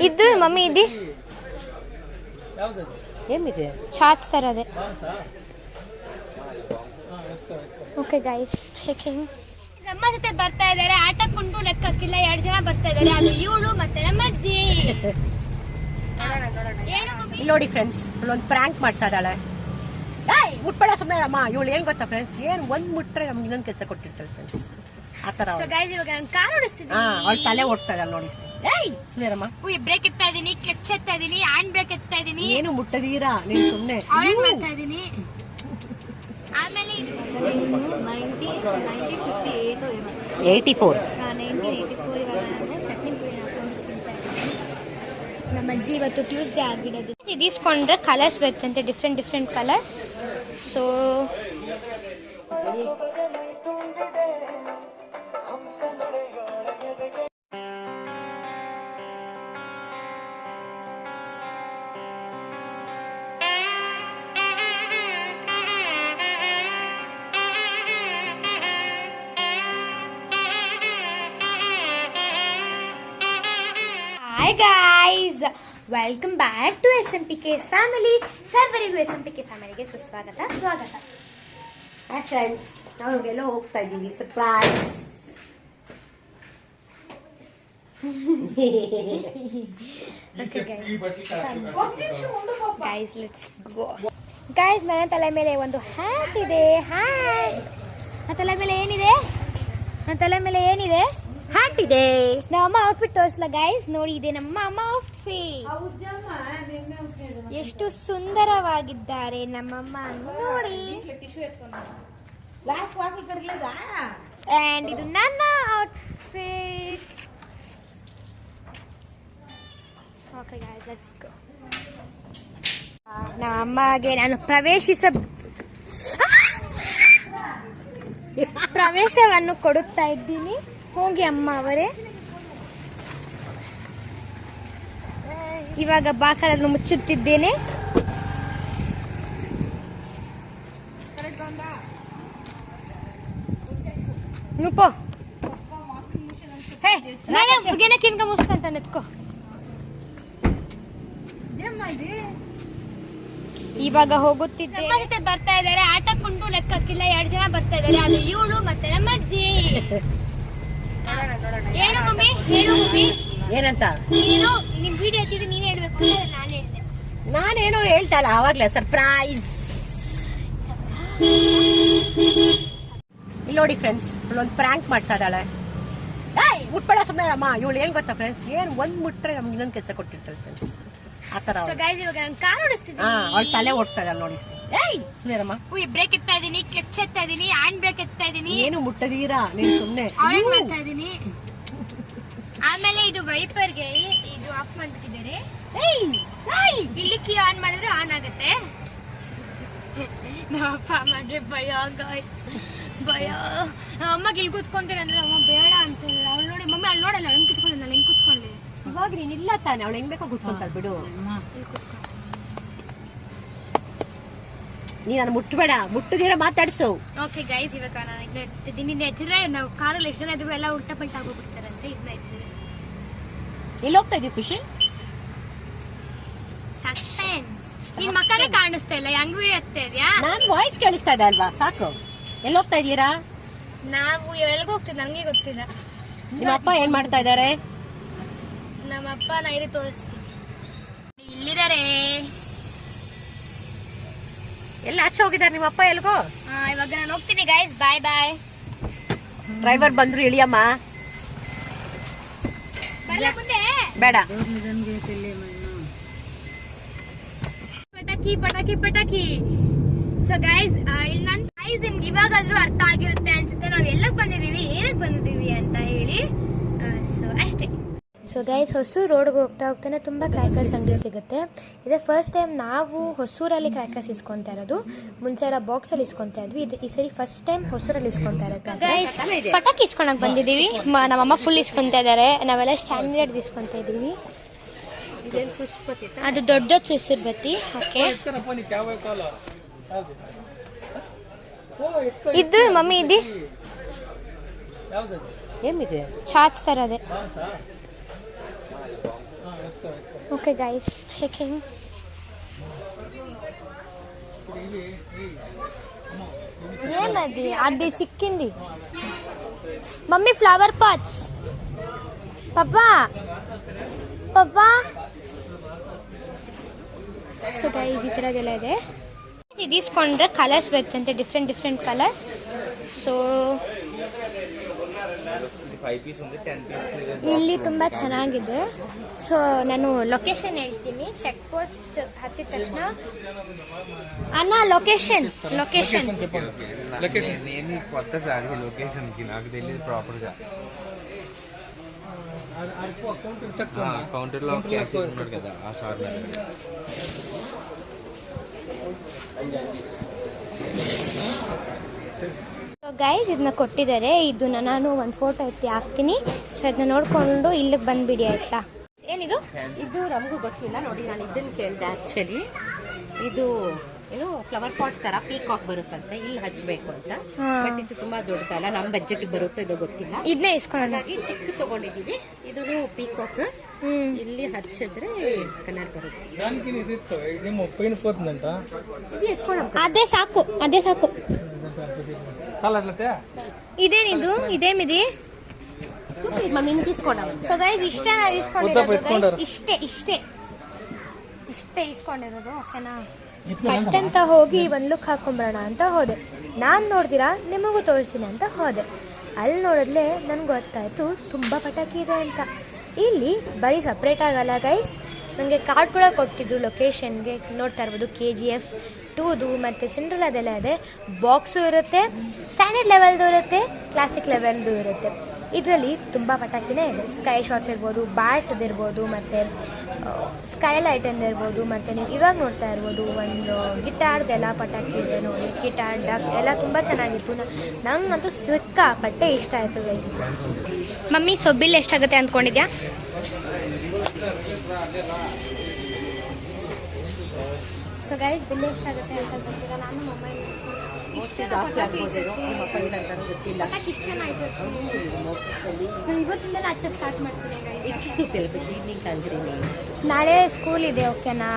ಇದು ಮಮ್ಮಿ ಇದು ಏನಿದೆ ಶಾರ್ಟ್ಸ್ ತರ ಅದೇ. ಓಕೆ ಗೈಸ್, ಟೇಕಿಂಗ್ ನಮ್ಮ ಜೊತೆ ಬರ್ತಾ ಇದ್ದಾರೆ. ಆಟಕ್ಕುಂಟು ಲೆಕ್ಕಕ್ಕಿಲ್ಲ, 2 ಜನ ಬರ್ತಾ ಇದ್ದಾರೆ. ಅದು ಇವಳು ಮತ್ತೆ ನಮ್ಮ ಅಜ್ಜಿ. ಇಲ್ಲಿ ನೋಡಿ ಫ್ರೆಂಡ್ಸ್, ಒಂದು ಪ್ರ್ಯಾಂಕ್ ಮಾಡ್ತಾ ಇದ್ದಾಳೆ. ಮುಟ್ಬೇಡ ಸುಮ್ಮನೆ ಅಮ್ಮ. ಇವಳು ಏನ್ ಗೊತ್ತಾ ಫ್ರೆಂಡ್ಸ್, ಏನ್ ಒಂದ್ ಮುಟ್ರೆ ನಮ್ಗೆ ಇನ್ನೊಂದು ಕೆಲಸ ಕೊಟ್ಟಿರ್ತಾಳೆ ಫ್ರೆಂಡ್ಸ್. ಆತರ ಇವಾಗ ನಾನು ಕಾರ್ ಓಡಿಸ್ತಿದ್ದೀನಿ. ಅವಳು ತಲೆ ಓಡಿಸ್ತಾ ಇದ್ದಾಳೆ ನೋಡಿ. ಸುಮ್ಮನೆ ಬ್ರೇಕ್ ಎತ್ತಾ ಇದೀನಿ, ಕ್ಲಚ್ ಎತ್ತಾ ಇದೀನಿ, ಹ್ಯಾಂಡ್ ಬ್ರೇಕ್ ಎತ್ತಾ ಇದೀನಿ. ಏನು ಮುಟ್ಟದೀರಾ ನೀವು ಸುಮ್ಮನೆ ಮಾಡ್ತಾ ಇದೀನಿ. ಆಮೇಲೆ 84 ಚಟ್ನಿ ಪುಡಿ ಹಾಕೊಂಡು ತಿಂತಾ ಇದ್ದೀನಿ. ನಮ್ಮ ಅಜ್ಜಿ ಇವತ್ತು ಟ್ಯೂಸ್ಡೇ ಆಗಿರೋದು. ಇದಿಸ್ಕೊಂಡ್ರೆ ಕಲರ್ಸ್ ಬೇಕಂತೆ, different colours. So hi guys, welcome back to SMPK's family. ಸರ್ವರಿಗೂ SMPK ಫ್ಯಾಮಿಲಿಗೆ ಸ್ವಾಗತ. ಹಾಯ್ ಫ್ರೆಂಡ್ಸ್, ನಾವು ಎಲ್ಲೋ ಹೋಗ್ತಾ ಇದ್ದೀವಿ. Surprise. Guys, let's go. Guys, ನನ್ನ ತಲೆ ಮೇಲೆ ಒಂದು ಹ್ಯಾಟ್ ಇದೆ. ನನ್ನ ತಲೆ ಮೇಲೆ ಏನಿದೆ? ಹ್ಯಾಟ್ ಇದೆ. ನಮ್ಮ ಔಟ್ಫಿಟ್ ತೋರಿಸಲ ಗೈಸ್, ನೋಡಿ. ಇದೆ ನಮ್ಮ ಅಮ್ಮ ಔಟ್ಫಿಟ್. ಎಷ್ಟು ಸುಂದರವಾಗಿದ್ದಾರೆ ನಮ್ಮಮ್ಮ ನೋಡಿ. ಅಂಡ್ ಇದು ನನ್ನ outfit. Okay guys, let's go. ನಮ್ಮ ಅಮ್ಮಗೆ ನಾನು ಪ್ರವೇಶವನ್ನು ಕೊಡುತ್ತಾ ಇದ್ದೀನಿ. ಹೋಗಿ ಅಮ್ಮ ಅವರೇ. ಇವಾಗ ಬಾಕಲನ್ನು ಮುಚ್ಚುತ್ತಿದ್ದೇನೆ. ಕಿನ್ಕ ಮುಸ್ಕೊಂತ ನೆತ್ಕೋ. ಇವಾಗ ಹೋಗುತ್ತಿದ್ದೆ. ನಮ್ಮ ಜೊತೆ ಬರ್ತಾ ಇದ್ದಾರೆ. ಆಟಕ್ಕುಂಟು ಲೆಕ್ಕಕ್ಕಿಲ್ಲ, 2 ಜನ ಬರ್ತಾ ಇದ್ದಾರೆ. ಅದು ಇವಳು ಮತ್ತೆ ನಮ್ಮ ಅಜ್ಜಿ. ಹೇಳು ಮಮ್ಮಿ. ಏನಂತ? ನಿಮ್ ವಿಡಿಯೋ ಹಚ್ಚಿದ್ರೆ ನೀನೇ ಹೇಳ್ಬೇಕು. ನಾನೇನೋ ಹೇಳ್ತಾಳ ಅವಾಗ್ಲೇ. ಸರ್ಪ್ರೈಸ್. ಇಲ್ಲಿ ನೋಡಿ ಫ್ರೆಂಡ್ಸ್, ಒಂದು ಪ್ರ್ಯಾಂಕ್ ಮಾಡ್ತಾ ಇದ್ದಾಳೆ. ಮುಟ್ಬೇಡ ಸುಮ್ಮನೆ ಅಮ್ಮ. ಇವಳು ಏನ್ ಗೊತ್ತಾ ಫ್ರೆಂಡ್ಸ್, ಏನ್ ಒಂದ್ ಮುಟ್ರೆ ನಮ್ಗೆ ಇನ್ನೊಂದು ಕೆಲಸ ಕೊಟ್ಟಿರ್ತಾಳೆ ಫ್ರೆಂಡ್ಸ್. ಆತರ ಇವಾಗ ನಾನು ಕಾರ್ ಓಡಿಸ್ತಿದ್ದೀನಿ. ಅವಳು ತಲೆ ಓಡಿಸ್ತಾ ಇದ್ದಾಳೆ ನೋಡಿ. ಸುಮ್ಮನೆ ಬ್ರೇಕ್ ಎತ್ತಾ ಇದೀನಿ, ಕ್ಲಚ್ ಎತ್ತಾ ಇದೀನಿ, ಹ್ಯಾಂಡ್ ಬ್ರೇಕ್ ಎತ್ತಾ ಇದೀನಿ. ಏನು ಮುಟ್ಟದೀರಾ ನೀವು ಸುಮ್ಮನೆ ಮಾಡ್ತಾ ಇದೀನಿ. ಆಮೇಲೆ ಇದು ವೈಪರ್ಗೆ ಇದು ಆಫ್ ಮಾಡ್ಬಿಟ್ಟಿದ್ದಾರೆ. ಇಲ್ಲಿ ಕೀ ಆನ್ ಮಾಡಿದ್ರೆ ಆನ್ ಆಗುತ್ತೆ. ನಮ್ಮಪ್ಪ ಮಾಡ್ರೆ ಭಯ ಭಯ. ಅಮ್ಮಗೆ ಇಲ್ಲಿ ಕೂತ್ಕೊಂತೀನಿ ಅಂದ್ರೆ ಅಮ್ಮ ಬೇಡ ಅಂತ ಹೇಳಿದ್ರೆ ಅವಳು ನೋಡಿ. ಮಮ್ಮಿ ಅಲ್ಲಿ ನೋಡಲ್ಲ, ಹೆಂಗ್ ಕೂತ್ಕೊಂಡೆ, ನಾನು ಹೆಂಗ್ ಕೂತ್ಕೊಂಡೆ. ಇವಾಗ ನೀನ್ ಇಲ್ಲ ತಾನೆ, ಅವಳು ಹೆಂಗ್ ಬೇಕೋ ಕೂತ್ಕೊಂತಾಳೆ ಬಿಡು. ನೀ ನಾನು ಮುಟ್ಟಬೇಡ, ಮುಟ್ಟದಿರ ಮಾತಾಡ್ಸು. ಓಕೆ ಗೈಸ್, ಇವಾಗ ನಾನು ಇದನ್ನ ಎತ್ತಿದ್ರೆ ನಾವು ಕಾರಲ್ಲಿ ಎಷ್ಟು ಜನ ಇದ್ವಿ ಎಲ್ಲ ಉಲ್ಟಾ ಪಲ್ಟಾ ಆಗೋಗ್ಬಿಡ್ತಾರಂತೆ. ಇದನ್ನ ಎತ್ತಿದ್ರೆ ಎಲ್ಲಿ ಹೋಗ್ತಾ ಇದೀವಿ ಖುಷಿ? ಸಸ್ಪೆನ್ಸ್. ನಿನ್ ಮಕ್ಕಳೇ ಕಾಣಿಸ್ತಾ ಇಲ್ಲ, ಹೆಂಗ್ ವಿಡಿಯೋ ಎತ್ತಾ ಇದೆಯಾ? ನಾನ್ ವಾಯ್ಸ್ ಕೇಳಿಸ್ತಾ ಇದೆ ಅಲ್ವಾ, ಸಾಕು. ಎಲ್ಲಿ ಹೋಗ್ತಾ ಇದೀರಾ? ನಾವು ಎಲ್ಲಿಗೆ ಹೋಗ್ತಿದ್ದೆ ನನಗೆ ಗೊತ್ತಿಲ್ಲ. ನಿಮ್ಮ ಅಪ್ಪ ಏನ್ ಮಾಡ್ತಾ ಇದಾರೆ? ನಮ್ಮಪ್ಪ ನೈರಿ ತೋರಿಸ್ತೀನಿ. ಇಲ್ಲಿದ್ದಾರೆ. ಎಲ್ಲ ಆಚೆ ಹೋಗಿದ್ದಾರೆ ನಿಮ್ಮಪ್ಪ? ಎಲ್ಗೋ? ಇವಾಗ ನಾನು ಹೋಗ್ತೀನಿ ಗೈಸ್, ಬಾಯ್ ಬಾಯ್. ಡ್ರೈವರ್ ಬಂದ್ರು, ಇಳಿಯಮ್ಮ. ಬೇಡ. ಪಟಾಕಿ. ಸೊ ಗೈಸ್, ಇಲ್ಲಿ ನನ್ನ ಗೈಸ್ ನಿಮ್ಗೆ ಇವಾಗಾದ್ರೂ ಅರ್ಥ ಆಗಿರುತ್ತೆ ಅನ್ಸುತ್ತೆ ನಾವು ಎಲ್ಲಕ್ಕೆ ಬಂದಿದೀವಿ, ಏನಕ್ಕೆ ಬಂದಿದೀವಿ ಅಂತ ಹೇಳಿ. ಸೊ ಅಷ್ಟೇ. ಸೊ ಗೈಸ್, ಹೊಸೂರು ರೋಡ್ಗೆ ಹೋಗ್ತಾನೆ ತುಂಬ ಕ್ರ್ಯಾಕರ್ಸ್ ಅಂಗಡಿ ಸಿಗುತ್ತೆ. ಇದೇ ಫಸ್ಟ್ ಟೈಮ್ ನಾವು ಹೊಸೂರಲ್ಲಿ ಕ್ರ್ಯಾಕರ್ಸ್ ಇಸ್ಕೊತಾ ಇರೋದು. ಮುಂಚೆ ಎಲ್ಲ ಬಾಕ್ಸಲ್ಲಿ ಇಸ್ಕೊತಾ ಇದ್ವಿ. ಈ ಸರಿ ಫಸ್ಟ್ ಟೈಮ್ ಹೊಸೂರಲ್ಲಿ ಇಸ್ಕೊತಾ ಇರೋದು. ಗೈಸ್, ಪಟಾಕಿ ಇಸ್ಕೊಳಕ್ ಬಂದಿದ್ದೀವಿ. ನಮ್ಮಮ್ಮ ಫುಲ್ ಇಸ್ಕೊತಾ ಇದ್ದಾರೆ. ನಾವೆಲ್ಲ ಸ್ಟ್ಯಾಂಡರ್ಡ್ ಇಸ್ಕೊತಾ ಇದ್ದೀವಿ. ಅದು ದೊಡ್ಡ ಸುಸುರ್ ಬತ್ತಿ. ಓಕೆ, ಇದು ಮಮ್ಮಿ ಇದು ಏನಿದೆ? ಶಾರ್ಟ್ಸ್ ತರ ಅದೇ. Okay guys taking. ఏమది అది సిక్కింది మమ్మీ ఫ్లవర్ పాట్స్ పప్పా పప్పా. ಸೊ ಗೈಸ್ ಈ ಥರದ್ದೆಲ್ಲ ಇದೆ. ಇದು తీసుಕೊಂಡ್ರೆ ಕಲರ್ಸ್ ಬರ್ತಂತೆ, ಡಿಫ್ರೆಂಟ್ ಕಲರ್ಸ್. ಸೊ ಇಲ್ಲಿ ತುಂಬ ಚೆನ್ನಾಗಿದೆ. ಸೊ ನಾನು లొకేషన్ ಹೇಳ್ತೀನಿ. చెక్ పోస్ట్ ಹತ್ತಿದ ತಕ್ಷಣ అన్న లొకేషన్ నేను కొత్త సార్ లొకేషన్ కి నాకు తెలియదు ప్రాపర్ గా. కౌంటర్ లో క్యాష్ ఉన్నాడు కదా ఆ సార్. ಗೈಸ್ ಇದನ್ನ ಕೊಟ್ಟಿದ್ದಾರೆ. ಇದನ್ನ ನಾನು ಒಂದು ಫೋಟೋ ಎತ್ತಿ ಹಾಕ್ತೀನಿ. ಸೊ ಇದನ್ನ ನೋಡ್ಕೊಂಡು ಇಲ್ಲಿಗೆ ಬಂದ್ಬಿಡಿ ಆಯ್ತಾ. ಏನಿದು? ಇದು ನಮಗೂ ಗೊತ್ತಿಲ್ಲ ನೋಡಿ. ನಾನು ಇದನ್ನು ಕೇಳಿದೆ ಆಕ್ಚುಲಿ. ಇದು ಏನು ಫ್ಲವರ್ ಪಾಟ್ ತರ ಪೀಕಾಕ್ ಬರುತ್ತಂತೆ, ಇಲ್ಲಿ ಹಚ್ಚಬೇಕು ಅಂತ. ಬಟ್ ಇದು ತುಂಬಾ ದೊಡ್ಡದಲ್ಲ, ನಮ್ಮ ಬಜೆಟ್ ಬರುತ್ತೋ ಇಲ್ಲೋ ಗೊತ್ತಿಲ್ಲ. ಇದನ್ನೇ ಇಸ್ಕೊಳ್ಳೋಣ. ಹಾಗಾಗಿ ಚಿಕ್ಕ ತಗೊಂಡಿದೀವಿ. ಇದು ಪೀಕಾಕ್ ಇಲ್ಲಿ ಹಚ್ಚಿದ್ರೆ ಕಲರ್ ಬರುತ್ತೆ. ಅದೇ ಸಾಕು ಇದೇನಿದು? ಇದೇಮಿದಿ ಮಮ್ಮಿ తీసుకోవడం. ಸೊ ಗೈಸ್ ಇಷ್ಟೇ ಇಸ್ಕೊಂಡಿರೋದು. ಇಷ್ಟೇ ಇಸ್ಕೊಂಡಿರೋದು. ಓಕೆನಾ? ಫಸ್ಟ್ ಅಂತ ಹೋಗಿ ಒಂದು ಲುಕ್ ಹಾಕೊಂಬರೋಣ ಅಂತ ಹೋದೆ. ನಾನು ನೋಡ್ದಿರಾ ನಿಮಗೂ ತೋರಿಸ್ತೀನಿ ಅಂತ ಹೋದೆ. ಅಲ್ಲಿ ನೋಡಿದ್ಲೆ ನನಗೆ ಗೊತ್ತಾಯ್ತು ತುಂಬ ಪಟಾಕಿ ಇದೆ ಅಂತ. ಇಲ್ಲಿ ಬರೀ ಸಪ್ರೇಟ್ ಆಗಲ್ಲ ಗೈಸ್, ನನಗೆ ಕಾರ್ಡ್ ಕೂಡ ಕೊಟ್ಟಿದ್ರು ಲೊಕೇಶನ್ಗೆ. ನೋಡ್ತಾ ಇರ್ಬೋದು KGF 2ದು ಮತ್ತು ಸಿಂಡ್ರೆಲಾದೆಲ್ಲ ಇದೆ. ಬಾಕ್ಸು ಇರುತ್ತೆ, ಸ್ಟ್ಯಾಂಡರ್ಡ್ ಲೆವೆಲ್ದು ಇರುತ್ತೆ, ಕ್ಲಾಸಿಕ್ ಲೆವೆಲ್ದು ಇರುತ್ತೆ. ಇದರಲ್ಲಿ ತುಂಬ ಪಟಾಕಿನೇ ಇದೆ. ಸ್ಕೈ ಶಾಟ್ಸ್ ಇರ್ಬೋದು, ಬ್ಯಾಟ್ ಇರ್ಬೋದು, ಮತ್ತು ಸ್ಕೈಲೈಟ್ ಇರ್ಬೋದು. ಮತ್ತು ನೀವು ಇವಾಗ ನೋಡ್ತಾ ಇರ್ಬೋದು ಒಂದು ಗಿಟಾರ್ದೆಲ್ಲ ಪಟಾಕಿ ಇದೆ ನೋಡಿ. ಗಿಟಾರ್ ಡಕ್ ಎಲ್ಲ ತುಂಬ ಚೆನ್ನಾಗಿತ್ತು. ನಂಗಂತೂ ಸಿಕ್ಕಾಪಟ್ಟೆ ಇಷ್ಟ ಆಯಿತು ಗೈಸ್. ಮಮ್ಮಿ ಬಿಲ್ ಎಷ್ಟಾಗುತ್ತೆ ಅಂದ್ಕೊಂಡಿದ್ಯಾ? ಸೊ ಗೈಸ್ ಬಿಲ್ ಎಷ್ಟಾಗುತ್ತೆ ಅಂತ ಗೊತ್ತಿಲ್ಲ. ನಾನು ಮೊಬೈಲ್ ಜಾಸ್ತಿ ಆಗ್ಬೋದೇನೋ, ನಿಮ್ಮ ಕೈಲಿ ಅಂತ ಗೊತ್ತಿಲ್ಲ. ಇಷ್ಟ ಇವತ್ತಿಂದಲೇ ಹಚ್ಚ ಸ್ಟಾರ್ಟ್ ಮಾಡ್ತೀನಿ. ಈವ್ನಿಂಗ್ ತಂದ್ರಿ ನೀವು. ನಾಳೆ ಸ್ಕೂಲ್ ಇದೆ ಓಕೆನಾ,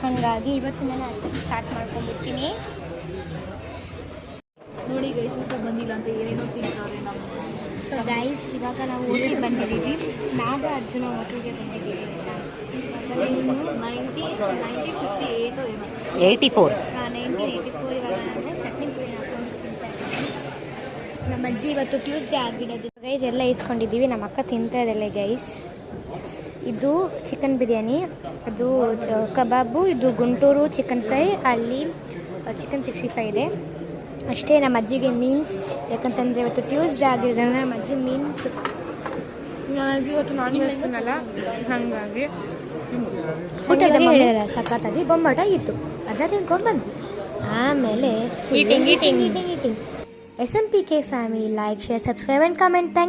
ಹಾಗಾಗಿ ಇವತ್ತಿಂದಲೇ ಹಚ್ಚಕ್ಕೆ ಸ್ಟಾರ್ಟ್ ಮಾಡ್ಕೊಂಡ್ಬಿಡ್ತೀನಿ. ನೋಡಿ ಗೈಸ್ ಊಟ ಬಂದಿಲ್ಲ ಅಂತ ಏನೇನೋ ತಿಂತಾರೆ ನಮ್ಮ. ಸೊ ಗೈಸ್ ಇವಾಗ ನಾವು ಹೋಟ್ಲಿಗೆ ಬಂದಿದ್ದೀವಿ. ನಾಗ ಅರ್ಜುನ ಹೋಟ್ಲಿಗೆ ಬಂದಿದ್ದೀವಿ. 1984 ಇವಾಗ ನಾನು ಚಟ್ನಿ ಪುಡಿ ಹಾಕೊಂಡು ತಿಂತಾ ಇದ್ದೀನಿ. ನಮ್ಮ ಅಜ್ಜಿ ಇವತ್ತು ಟ್ಯೂಸ್ಡೇ ಆಗಿರೋದು. ಗೈಸ್ ಎಲ್ಲ ಇಸ್ಕೊಂಡಿದ್ದೀವಿ. ನಮ್ಮ ಅಕ್ಕ ತಿಂತಾ ಇದ್ದಾಳೆ ಗೈಸ್. ಇದು ಚಿಕನ್ ಬಿರಿಯಾನಿ, ಅದು ಕಬಾಬು, ಇದು ಗುಂಟೂರು ಚಿಕನ್ ಫ್ರೈ, ಅಲ್ಲಿ ಚಿಕನ್ 65 ಇದೆ ಅಷ್ಟೇ. ನಮ್ಮ ಅಜ್ಜಿಗೆ ಮೀನ್ಸ್, ಯಾಕಂತಂದರೆ ಇವತ್ತು ಟ್ಯೂಸ್ಡೇ ಆಗಿರೋದ್ರಿಂದ ನಮ್ಮ ಅಜ್ಜಿ ಮೀನ್ಸ್, ನಮ್ಮ ಅಜ್ಜಿ ಇವತ್ತು ನಾನ್ ವೆಜ್ ತಿನ್ನಲ್ಲ, ಹಾಗಾಗಿ ಊಟ ಹೇಳಿಲ್ಲ. ಸಖತ್ತಾಗಿ ಬೊಂಬಾಟ ಆಗಿತ್ತು, ಅದನ್ನ ತಿನ್ಕೊಂಡು ಬಂದ್ವಿ. ಆಮೇಲೆ eating. SMPK family, like, share, subscribe and comment. Thank